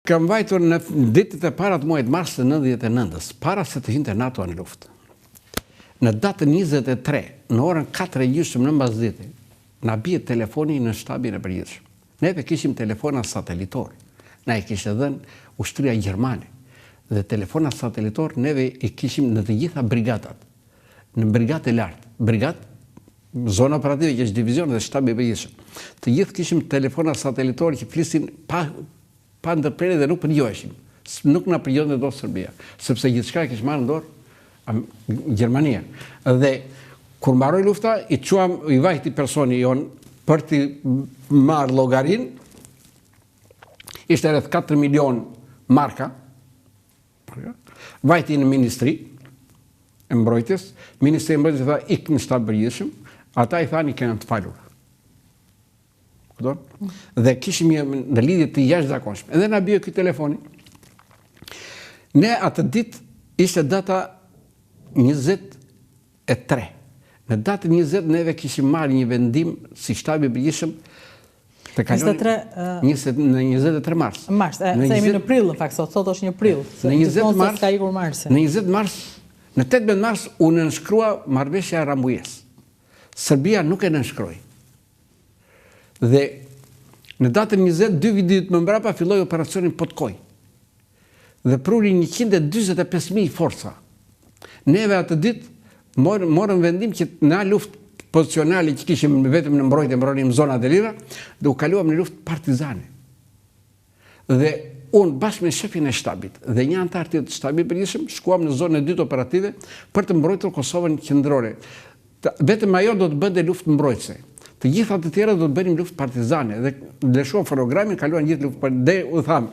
Kam vajtur në ditët e para të muajit mars të 99-s, para se të hinte NATO në luftë. Në datën 23, në orën 4:30 në mbasdite, na bie telefoni në shtabin e përgjithshëm. Neve kishim telefona satelitor. Na i kishte dhënë ushtria gjermane. Dhe telefona satelitor neve i kishim në të gjitha brigadat. Në brigatë e lartë, zona operative që është divizion dhe shtabi i përgjithshëm. Të gjithë kishim telefona satelitor që flisin pa ndërprerje dhe nuk përgjoheshim. Nuk na përgjohente dot Serbia, sepse gjithçka e kishte marrë në dorë Gjermania. Dhe kur mbaroi lufta, i vajti personi jon për të marrë llogarin. Ishte rreth 4 milion marka. Vajti në ministri e mbrojtjes. Ministri e mbrojtjes tha ik në shtab përgjithshëm. Ata i thanë kemi të falur. Dhe kishim në lidhje të jashtëzakonshme. Edhe na bie ky telefoni. Ne atë ditë ishte data 23. Në datën 20 neve kishim marrë një vendim si shtabi i përgjithshëm të kalon në 23 mars. Mars, se jemi në prill, në fakt, sot është një prill. Në 20 mars, ka ikur marsi. Në 20 mars, në 18 mars u nënshkrua marrëveshja e Rambujes. Serbia nuk e nënshkroi. Dhe në datën 20, 2 ditë më mbrapa filloi operacionin Potkoj. Dhe pruri 145.000 forca. Neve atë ditë morëm vendim që na luftë pozicionale që kishim vetëm në mbrojtje, mbronim zonat e lira, dhe u kaluam në luftë partizane. Dhe unë bashkë me shefin e shtabit dhe një antar tjetër të shtabit përgjithshëm shkuam në zonën e dytë operative për të mbrojtur Kosovën qendrore. Vetëm ajo do të bënte luftë mbrojtëse. Të gjitha të tjera do të bënim luftë partizane dhe lëshuam fonogramin, kaluan gjithë luftë dhe u tham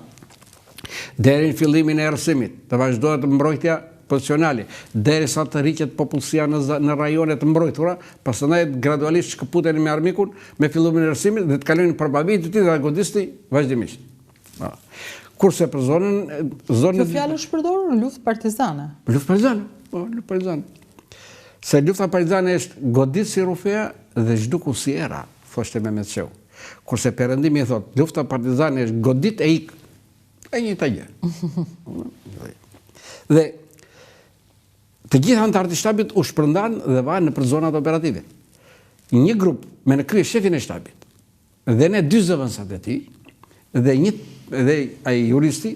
deri në fillimin e erësimit të vazhdohet mbrojtja pozicionale, derisa të rriqet popullsia në rajone të mbrojtura, pastaj gradualisht shkëputen me armikun, me fillimin e erësimit dhe të kalojnë përballë të tij dhe godisti vazhdimisht. Kurse për zonën Kjo fjalë është përdorur në luftë partizane. Luftë partizane, po, luftë partizane. Se lufta partizane është godit si rufea dhe zhduku si era, thoshte Mehmet Sheu. Kurse Perëndimi e thot, lufta partizane është godit e ik. E një të gjë. Dhe të gjithë antarët e shtabit u shpërndan dhe vanë në zonat operative. Një grup me në krye shefin e shtabit dhe ne 2 zëvendësat e tij dhe ai juristi,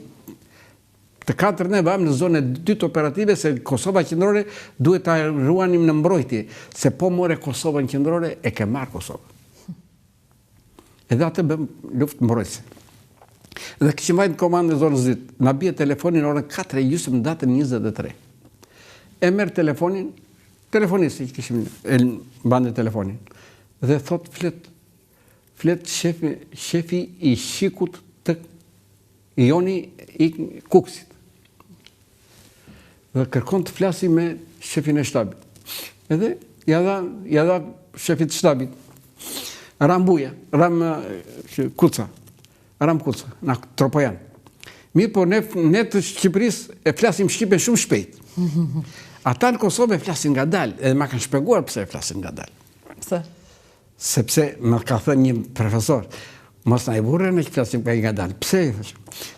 të 4 ne vajmë në zonën e dytë operative se Kosova qendrore duhet ta ruanim në mbrojtje, se po more Kosovën qendrore e ke marrë Kosovën. Edhe atë bëm luftë mbrojtëse. Dhe kishim vajtë në komandë në zonës dytë. Na bie telefonin orën 4:30 në datën 23. E merr telefonin, telefonisti që kishim mbante telefonin. Dhe thot flet shefi i shikut të Joni i Kuksit. Dhe kërkon të flasi me shefin e shtabit. Edhe ja dha shefit të shtabit. Ram Kuca, na Tropojan. Mirë, po ne të Shqipërisë e flasim shqipe shumë shpejt. Ata në Kosovë e flasin ngadalë, edhe ma kanë shpjeguar pse e flasin ngadalë. Pse? Sepse më ka thënë një profesor, mos na i burrë ne që flasim pa ngadalë. Pse?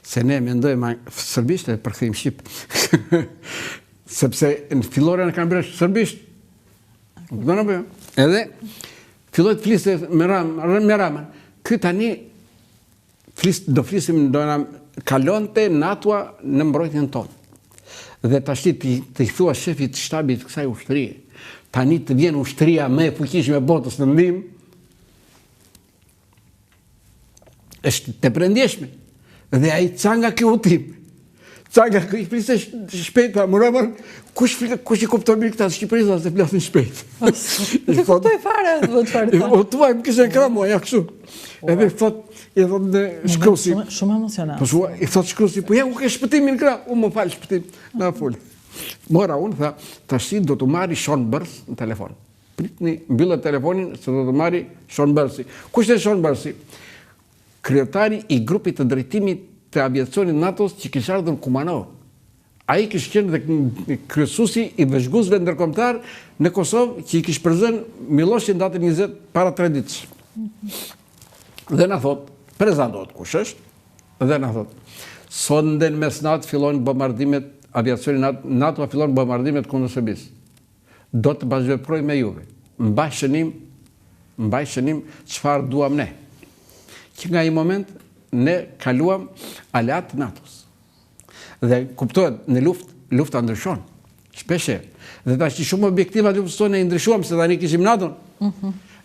Se ne mendojmë serbisht e përkthejmë shqip. Sepse në fillore në kanë bërë serbisht. Edhe filloi të fliste me Ramën. Ky tani do flisim, do na kalonte NATO në mbrojtjen tonë. Dhe tash të i thua shefit të shtabit kësaj ushtrie, tani të vjen ushtria më e fuqishme e botës në ndihmë, është të prendjeshme. Dhe ai ca nga kjo utim, ca nga kjo i fliste shpejt, kush i kupton mirë këta Shqipërisë se flasin shpejt. Dhe kuptoj fare duhet fare. O tuaj më kishte kramu ja kështu. Edhe i thot në shkrusi. Shumë emocionant. Po i thot shkrusi, po ja ku ke shpëtimin krah, unë më fal shpëtim, na fol. Mora unë tha, tash do të marri Shon Bërsi në telefon. Pritni, mbyllet telefonin se do të marri Shon Bërsi. Kush është Shon Bërsi? Kryetari i grupit të drejtimit të aviacionit NATO-s që kishte ardhur Kumanov. Ai kishte qenë dhe kryesuesi i vëzhguesve ndërkombëtar në Kosovë që i kishte përzënë Miloshin datën 20 para 3 ditësh. Dhe na thot, prezantohet kush është, dhe na thot, Sonden mes natë fillojnë bombardimet, aviacioni NATO fillojnë bombardimet kundër Serbisë. Do të bashkëveproj me juve. Mbaj shënim çfarë duam ne. Që nga një moment ne kaluam aleat të NATO-s. Dhe kuptohet, në lufta ndryshon. Shpeshe. Dhe tash shumë objektiva luftës tonë e ndryshuam se tani kishim NATO-n.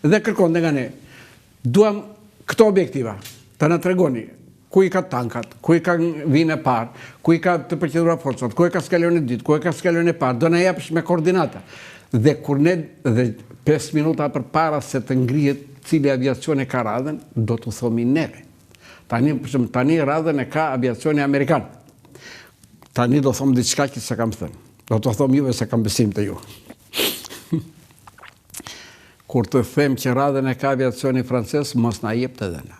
Dhe kërkon nga ne. Duam këto objektiva. Ta na tregoni ku i ka tankat, ku i ka vinë e parë, ku i ka të përqendruar forcat, ku i ka skalon e dytë, ku i ka skalon e parë. Do na japësh me koordinata. Dhe kur ne dhe 5 minuta përpara se të ngrihet cili aviacion e ka radhën, do t'u thomi neve. Tani radhën e ka aviacioni amerikan. Tani do thom diçka që se kam thënë. Do të thom juve se kam besim të ju. Kur të them që radhën e ka aviacioni francez, mos na jep të dhëna.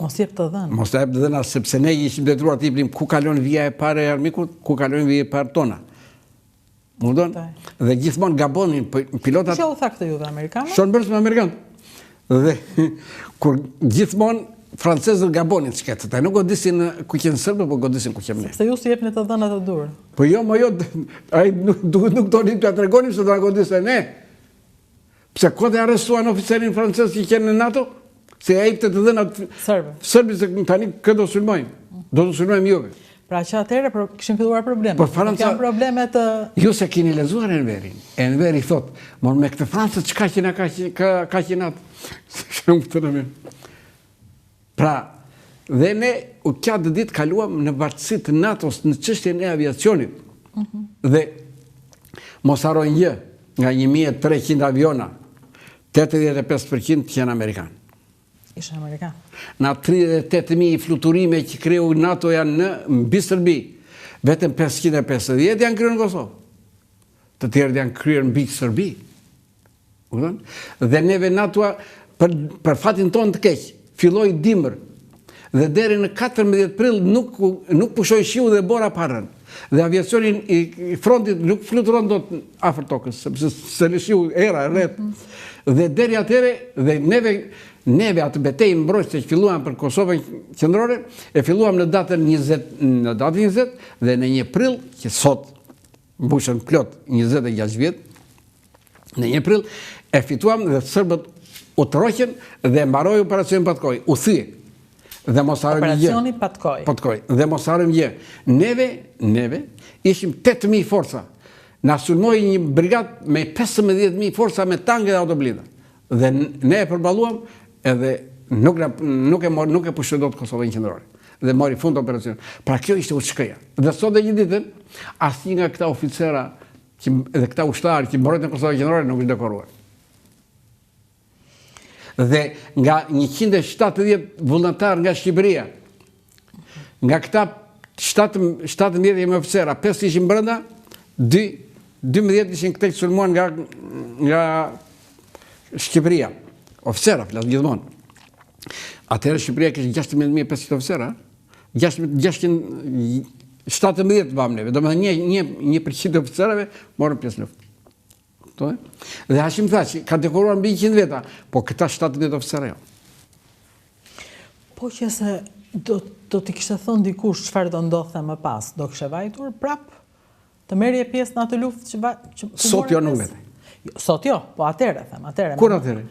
Mos jep të dhëna? Mos na jep të dhëna, sepse ne ishim detyruar të jepnim ku kalon vija e parë e armikut, ku kalon vija e parë tona. Mundon? Dhe gjithmonë gabonin pilotat... Që u tha këtë juve Amerikanë? Shonë bërës me Amerikanë. Dhe kur gjithmonë francezët gabonin çketët, nuk godisin ku qenë sërbë, po godisin ku qenë ne. Se ju si jepni të dhëna të durë? Po jo, ai nuk doni t'ja tregonim se do na godisë ne. Pse kote arrestuan oficerin francez që qenë në NATO? Se ai jepte të dhëna Serbë se tani këtë do sulmojmë. Do të sulmojmë juve. Pra që atëherë kishin filluar probleme. Po Franca... Kanë probleme të... Ju se keni lezuar Enverin. Enveri thot, mor me këtë Francët çka ka qenë atë? Shumë të në mirë. Pra, dhe ne u qatë ditë kaluam në vartësi të NATO-s në çështjen e aviacionit. Dhe mos harrojnë gjë, nga 1300 aviona, 85% janë amerikanë. Ishë Amerikanë. Na 38.000 fluturime që kreu NATO janë në mbi Serbi. Vetëm 550 janë kryer në Kosovë. Të tjerët janë kryer mbi Serbi. Dhe neve NATO për fatin tonë të keq, filloi dimër. Dhe deri në 14 prill nuk pushoi shiu dhe bora parën. Dhe aviacionin i frontit nuk fluturon dot afër tokës, sepse se lëshiu era rreth. Dhe deri atëre dhe neve atë betejë mbrojtëse që filluam për Kosovën qendrore, e filluam në datën 20 dhe në 1 prill, që sot mbushën plot 26 vjet, në 1 prill e fituam dhe serbët u troqën dhe mbaroi operacionin Patkoj. U thye. Dhe mos harrojmë gjë. Operacioni Patkoj. Dhe mos harrojmë gjë. Neve ishim 8.000 forca. Na sulmoi një brigadë me 15.000 forca me tanke dhe autoblida. Dhe ne e përballuam edhe nuk e pushoi dot Kosovën qendrore. Dhe mori fund operacion. Pra kjo ishte UÇK-ja. Dhe sot e një ditë asnjë nga këta oficera dhe këta ushtarë që mbrojtën Kosovën qendrore nuk është dekoruar. Dhe nga 170 vullnetar nga Shqipëria, nga këta 17 jemi oficera, 5 ishin brenda, 12 ishin këte që sulmuan nga Shqipëria. Oficera, flasë gjithmonë. Atëherë Shqipëria kishte 16.500 oficera, 17 vam neve, do me dhe 1% oficerave morën pjesë në luftë. Dhe Hashim tha që ka dekoruar mbi 100 veta, po këta 17 oficera jo. Po që se do t'i kishte thënë dikush çfarë do ndodhte më pas, do kishe vajtur prap të merrje pjesë në atë luftë që sot jo nuk vete. Sot jo, po atëherë them, atëherë. Kur atëherë?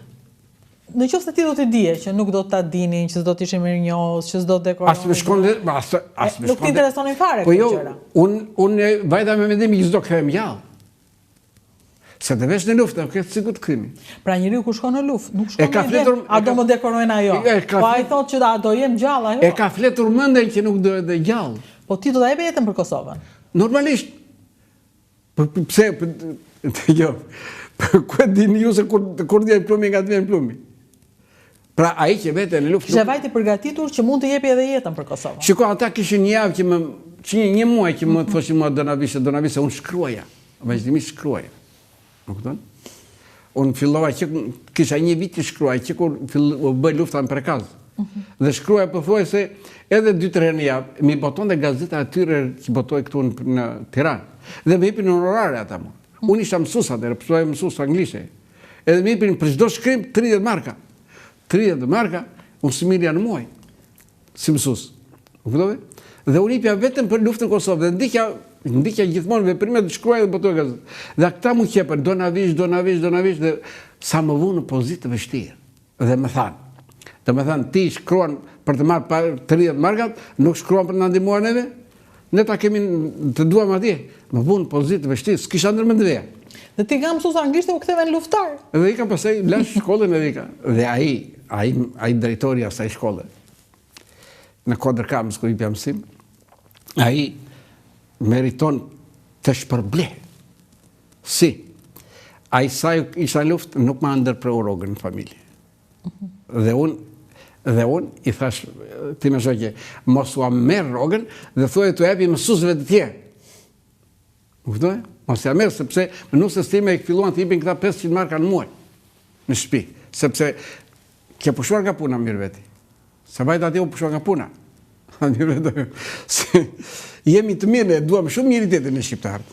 Në qoftë se ti do t'i dije që nuk do ta dinin, që s'do t'ishin mirënjohës, që s'do dekoronin. As më shkonte, nuk t'interesonin fare këto gjëra. Po jo, unë vajta me mendimin që s'do kthehem gjallë. Se të vesh në luftë, nuk e sigur të kthimi. Pra njeriu kur shkon në luftë, nuk shkon me ide, a do më dekorojnë ajo. Po ai thotë që a do jem gjallë ajo. E ka fletur mendjen që nuk do edhe gjallë. Po ti do ta jepë jetën për Kosovën. Normalisht. Pse jo. Ku e dini ju se kur vjen plumi nga të vjen plumi. Pra ai që vete në luftë. Kishte vajtë përgatitur që mund të jepi edhe jetën për Kosovën. Shiko, ata kishin një javë që një muaj që më thoshin mua do na vishe, unë shkruaja. Vazhdimisht shkruaja. Nuk kupton? Unë fillova që kisha një vit që shkruaj, që kur u bëj lufta në Prekaz. Dhe shkruaj pothuajse edhe 2-3 herë në javë, mi boton dhe gazeta atyre që botoj këtu në Tiranë. Dhe më jepin honorare ata mua. Unë isha mësues atëherë, mësuaj mësues anglishe. Edhe më jepin për çdo shkrim 30 marka. 30 marka, unë similja në muaj. si mësues. Kuptove? Dhe unë ipja vetëm për luftën Kosovë dhe ndikja gjithmonë veprimet shkruaj dhe botoja gazetë. Dhe ata mu qepën, do na vish dhe sa më vu në pozitë të vështirë. Dhe më thanë, ti shkruan për të marrë 30 markat, nuk shkruan për të na ndihmuar neve, ne ta kemi të duam atje. Më vu në pozitë të vështirë, s'kisha ndërmendveja. Dhe ti ka mësues anglisht e u ktheve në luftar. Dhe i ka pasaj lash shkollën edhe i ka. Dhe ai drejtori i asaj shkolle, në kodër kamës ku i pja mësim, ai meriton të shpërble. Si? Ai sa isha luft nuk ma ndërpreu rogën në familje. Dhe unë i thash, ti me shoqe, mos u merr rogën dhe thuaj të japi mësuesve të tjerë. Kuptoj? Mos ja merr sepse mënuesit time i filluan të jepin këta 500 marka në muaj në shtëpi, sepse ke pushuar nga puna mirë veti. Se vajt atje u pushuar nga puna. Jemi të mirë, ne duam shumë miritetin e shqiptarët.